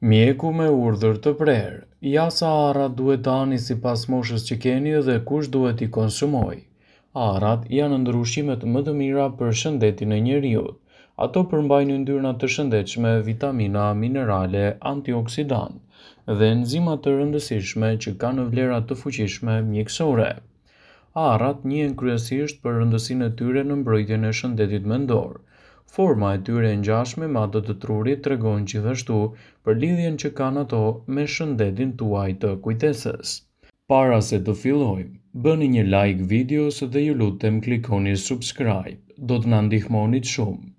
Mjeku me urdhër të prerë. Ja sa arra duhet tani sipas moshës që keni dhe kush duhet i konsumoj. Arrat janë ndër ushqimet më të mira për shëndetin e njeriut. Ato përmbajnë yndyrna të shëndetshme, vitamina, minerale, antioksidantë dhe enzima të rëndësishme që kanë vlera të fuqishme mjekësore. Arrat njihen kryesisht për rëndësinë e tyre në mbrojtjen e shëndetit mendor. Forma e tyre e ngjashme me atë të trurit tregon gjithashtu për lidhjen që kanë ato me shëndetin tuaj të kujtesës. Para se të fillojmë, bëni një like videos dhe ju lutem klikoni subscribe, do të na ndihmonit shumë.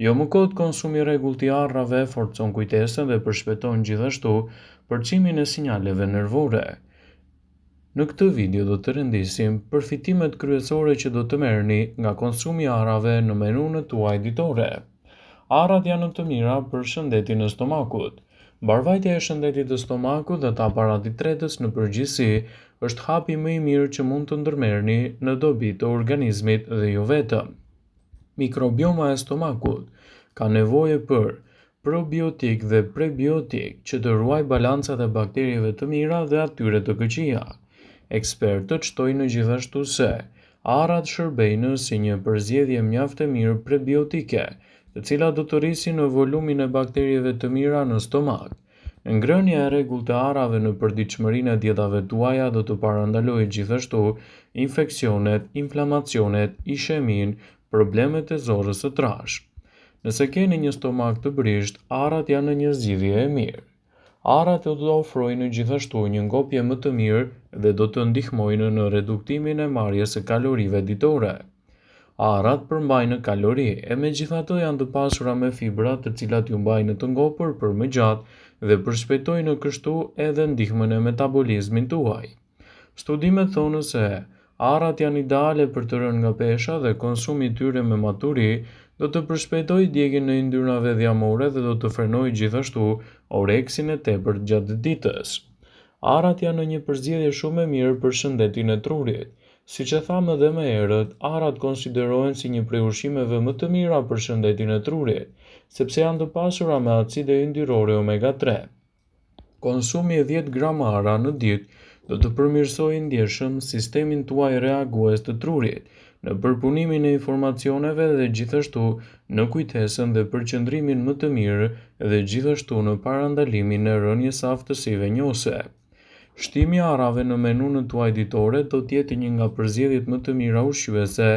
Jo më kot konsumi i rregullt i arrave forcon kujtesën dhe përshpejton gjithashtu përcimin e sinjaleve nervore. Në këtë video do të rendisim përfitimet kryesore që do të merrni nga konsumi i arrave në menun tuaj ditore. Arrat janë të mira për shëndetin e stomakut. Mbarvajtja e shëndetit të stomakut dhe të aparatit tretës në përgjithësi është hapi më i mirë që mund të ndërmerrni në dobi të organizmit dhe jo vetëm. Mikrobioma e stomakut ka nevojë për probiotik dhe prebiotik që të ruaj balancat e bakterieve të mira dhe atyre të këqija. Ekspertët shtojnë gjithashtu se arrat shërbejnë si një përzgjedhje mjaft e mirë prebiotike, të cilat do të rrisin në volumin e bakterieve të mira në stomak. Ngrënia e rregullt e arrave në përditshmërinë e dietave tuaja do të parandalojë gjithashtu infeksionet, inflamacionet, isheminë, problemet e zorrës së trashë. Nëse keni një stomak të brisht, arrat janë një zgjidhje e mirë. Arrat do të ofrojnë gjithashtu një ngopje më të mirë dhe do të ndihmojnë në reduktimin e marrjes së kalorive ditore. Arrat përmbajnë kalori e megjithatë janë të pasura me fibra të cilat ju mbajnë të ngopur për më gjatë dhe përshpejtojnë kështu edhe ndihmën e metabolizmit tuaj. Studimet thonë se arrat janë ideale për të rënë nga pesha dhe konsumi i tyre me maturi do të përshpejtojë djegjen e yndyrnave dhjamore dhe do të frenojë gjithashtu oreksin e tepërt gjatë ditës. Arrat janë një përzgjedhje shumë e mirë për shëndetin e trurit. Siç e thamë edhe më herët, arrat konsiderohen si një prej ushqimeve më të mira për shëndetin e trurit, sepse janë të pasura me acide yndyrore omega 3. Konsumi e 10 gram arra në ditë do të përmirësojë ndjeshëm sistemin tuaj reagues të trurit, në përpunimin e informacioneve dhe gjithashtu në kujtesën dhe përqendrimin më të mirë dhe gjithashtu në parandalimin e rënies së aftësive njohëse. Shtimi i arrave në menun tuaj ditore do të jetë një nga përzgjedhjet më të mira ushqyese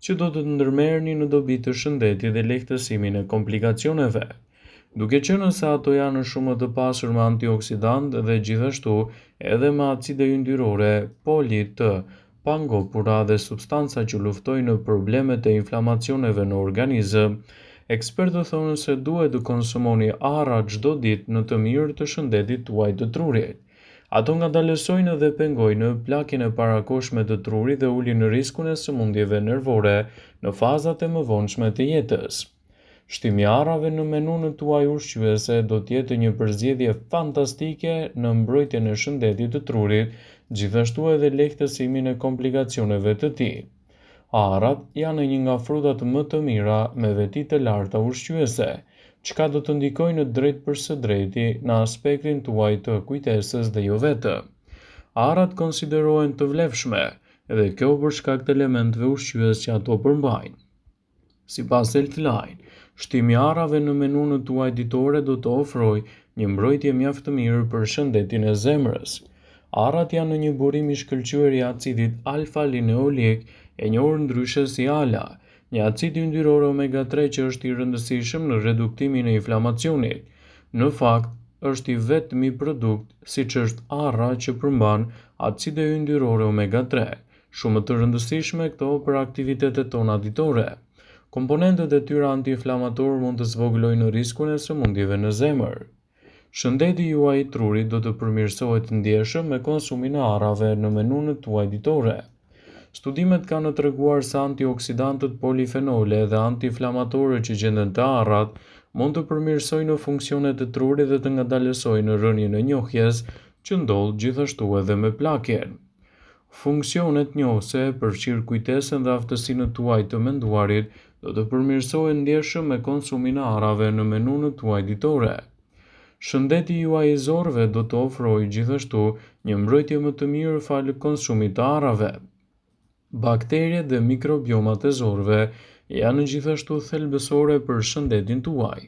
që do të ndërmerrni në dobi të shëndetit dhe lehtësimin e komplikacioneve. Duke qenë se ato janë shumë të pasur me antioksidantë dhe gjithashtu edhe me acide yndyrore, polit të pangopura dhe substanca që luftojnë problemet e inflamacioneve në organizëm, ekspertët thonë se duhet të konsumoni arra çdo ditë në të mirë të shëndetit tuaj të trurit. Ato ngadalësojnë dhe pengojnë plakjen e parakohshme të trurit dhe ulin riskun e sëmundjeve nervore në fazat e mëvonshme të jetës. Shtimi i arrave në menun tuaj ushqyese do të jetë një përzgjedhje fantastike në mbrojtjen e shëndetit të trurit, gjithashtu edhe lehtësimin e komplikacioneve të tij. Arrat janë një nga frutat më të mira me veti të larta ushqyese, çka do të ndikojnë drejt për së drejti në aspektin tuaj të kujtesës dhe jo vetëm. Arrat konsiderohen të vlefshme dhe kjo për shkak të elementeve ushqyese që ato përmbajnë. Sipas Healthline, shtimi i arrave në menun tuaj ditore do të ofrojë një mbrojtje mjaft të mirë për shëndetin e zemrës. Arrat janë një burim i shkëlqyer i acidit alfa-lineolik, e njohur ndryshe si ALA, një acid yndyror omega 3 që është i rëndësishëm në reduktimin e inflamacionit. Në fakt, është i vetmi produkt, siç është arra, që përmban acide yndyrore omega 3, shumë të rëndësishme këto për aktivitetet tona ditore. Komponentët e tyre antiinflamator mund të zvogëlojnë riskun e sëmundjeve në zemër. Shëndeti juaj i trurit do të përmirësohet ndjeshëm me konsumin e arrave në menun tuaj ditore. Studimet kanë treguar se antioksidantët polifenole dhe antiinflamatorët që gjenden te arrat mund të përmirësojnë funksionet e trurit dhe të ngadalësojnë rënien e njohjes që ndodh gjithashtu edhe me plakjen. Funksionet njohëse përfshirë kujtesën dhe aftësinë tuaj të menduarit do të përmirësohen ndjeshëm me konsumin e arrave në menun tuaj ditore. Shëndeti juaj i zorëve do të ofrojë gjithashtu një mbrojtje më të mirë falë konsumit të arrave. Bakteriet dhe mikrobiomat e zorëve janë gjithashtu thelbësore për shëndetin tuaj.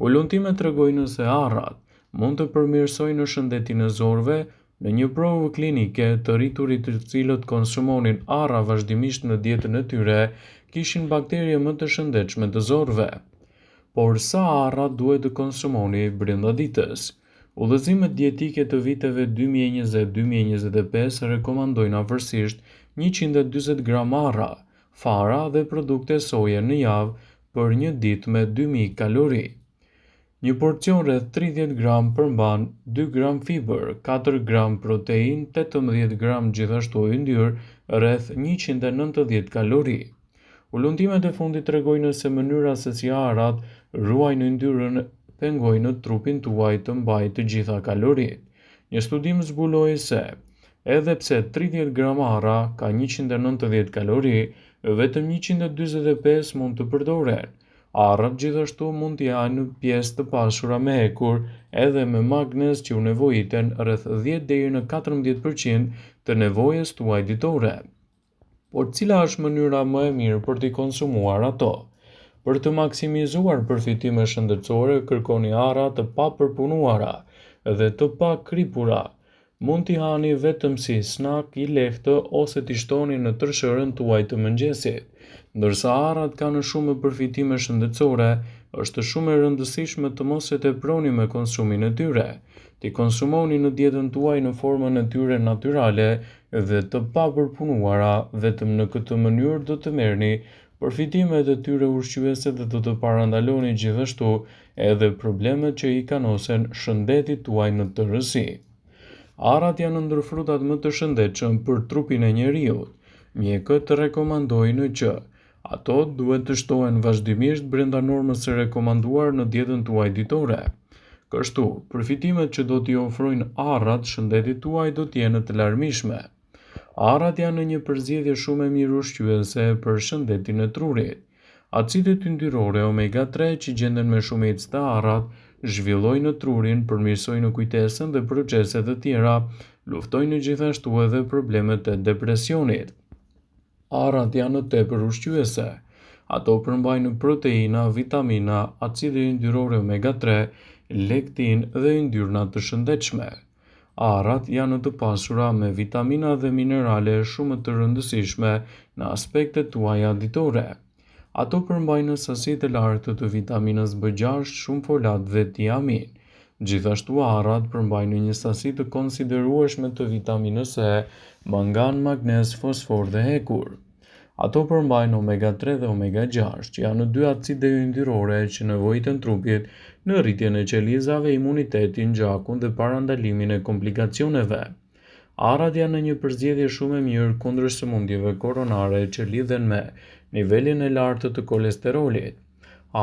Ullumtimet tregojnë se arrat mund të përmirësojnë shëndetin e zorëve. Në një provë klinike të rriturit të cilët konsumonin arra vazhdimisht në dietën e tyre, kishin bakterie më të shëndetshme të zorëve. Por sa arra duhet të konsumoni brenda ditës? Udhëzimet dietike të viteve 2020-2025 rekomandojnë afërsisht 140 gram arra, fara dhe produkte soje në javë për një ditë me 2000 kalori. Një porcion rreth 30 gram përmban 2 gram fiber, 4 gram protein, 18 gram gjithashtu yndyr, rreth 190 kalori. Ullumtimet e fundit tregojnë se mënyra se si arrat ruajnë yndyrën pengojnë trupin tuaj të mbajë të gjitha kaloritë. Një studim zbuloi se edhe pse 30 gram arra ka 190 kalori, vetëm 145 mund të përdoren. Arrat gjithashtu mund të janë pjesë të pashura me hekur edhe me magnez që u nevojiten rreth 10 deri në 14% të nevojës tuaj ditore. Por cila është mënyra më e mirë për t'i konsumuar ato? Për të maksimizuar përfitime shëndetësore, kërkoni arra të papërpunuara dhe të pakripura. Mund t'i hani vetëm si snack i lehtë ose t'i shtoni në tërshërën tuaj të mëngjesit. Ndërsa arrat kanë shumë përfitime shëndetësore, është shumë e rëndësishme të mos e teproni me konsumin e tyre. T'i konsumoni në dietën tuaj në formën e tyre natyrale dhe të papërpunuara, vetëm në këtë mënyrë do të merrni përfitimet e tyre ushqyese dhe do të parandaloni gjithashtu edhe problemet që i kanosen shëndetit tuaj në tërësi. Arrat janë ndër frutat më të shëndetshëm për trupin e njeriut. Mjekët rekomandojnë që ato duhet të shtohen vazhdimisht brenda normës së rekomanduar në dietën tuaj ditore. Kështu, përfitimet që do t'i ofrojnë arrat shëndetit tuaj do t'jenë të larmishme. Arrat janë një përzgjedhje shumë e mirë ushqyese për shëndetin e trurit. Acidet yndyrore omega-3 që gjenden me shumicë të arrat zhvillojnë trurin, përmirësojnë kujtesën dhe proceset e tjera, luftojnë gjithashtu edhe problemet e depresionit. Arrat janë tepër ushqyese. Ato përmbajnë proteina, vitamina, acide yndyrore omega-3, lektin dhe yndyrna të shëndetshme. Arrat janë të pasura me vitamina dhe minerale shumë të rëndësishme në aspektet tuaja ditore. Ato përmbajnë sasi të lartë të vitaminës B6, shumë folat dhe tiamin. Gjithashtu arrat përmbajnë një sasi të konsiderueshme të vitaminës E, mangan, magnez, fosfor dhe hekur. Ato përmbajnë omega-3 dhe omega-6, që janë dy acide yndyrore që nevojiten trupit në rritjen e qelizave, imunitetin, gjakun dhe parandalimin e komplikacioneve. Arrat janë një përzgjedhje shumë e mirë kundër sëmundjeve koronare që lidhen me nivelin e lartë të kolesterolit.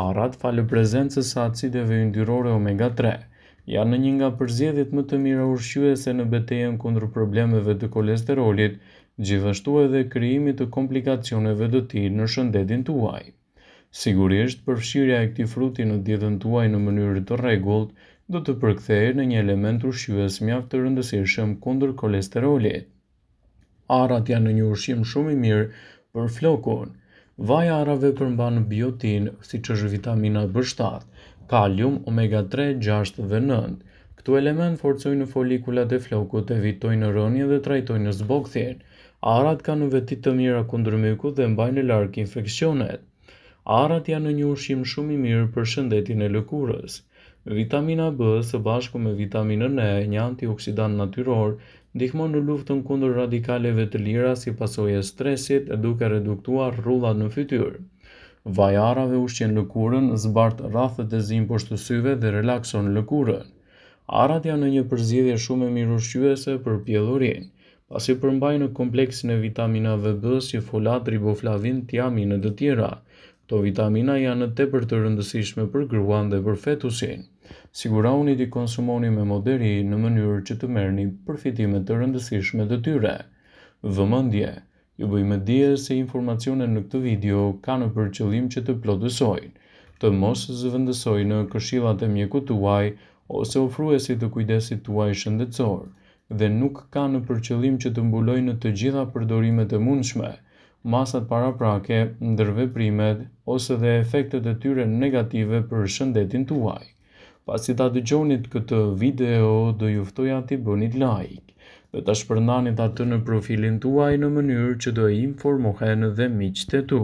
Arrat, falë prezencës së acideve yndyrore omega-3, janë një nga përzgjedhjet më të mira ushqyese në betejën kundër problemeve të kolesterolit, gjithashtu edhe krijimit të komplikacioneve të tij në shëndetin tuaj. Sigurisht, përfshirja e këtij fruti në dietën tuaj në mënyrë të rregullt do të përkthejë në një element ushqyes mjaft të rëndësishëm kundër kolesterolit. Arrat janë një ushqim shumë i mirë për flokun. Vaji i arrave përmban biotin, siç është vitamina B7, kalium, omega-3, 6 dhe 9. Këto element forcojnë folikulat e flokut, evitojnë rënien dhe trajtojnë zbogthjen. Arrat kanë veti të mira kundër mykut dhe mbajnë larg infeksionet. Arrat janë një ushqim shumë i mirë për shëndetin e lëkurës. Vitamina B së bashku me vitaminën E, një antioksidant natyror, ndihmon në luftën kundër radikaleve të lira si pasojë e stresit, duke reduktuar rrullat në fytyrë. Vaji i arrave ushqen lëkurën, zbart rrafët e zi poshtë syve dhe relakson lëkurën. Arrat janë një përzgjedhje shumë e mirë ushqyese për pjellurinë, pasi përmbajnë kompleksin e vitaminave B si folat, riboflavin, tiamin e të tjera. Këto vitamina janë tepër të rëndësishme për gruan dhe për fetusin. Sigurohuni t'i konsumoni me moderi në mënyrë që të merrni përfitime të rëndësishme të tyre. Vëmendje, ju bëjmë dije se informacionet në këtë video kanë për qëllim që të plotësojnë, të mos zëvendësojnë këshillat e mjekut tuaj ose ofruesi të kujdesit tuaj shëndetësor dhe nuk ka në përqëllim që të mbulojë në të gjitha përdorimet e mundshme, masat paraprake, ndërveprimet ose dhe efektet e tyre negative për shëndetin tuaj. Pasi ta dëgjonit këtë video, do ju ftoja t'i bënit like dhe ta shpërndanit atë në profilin tuaj në mënyrë që do informohen dhe miqtë e tu.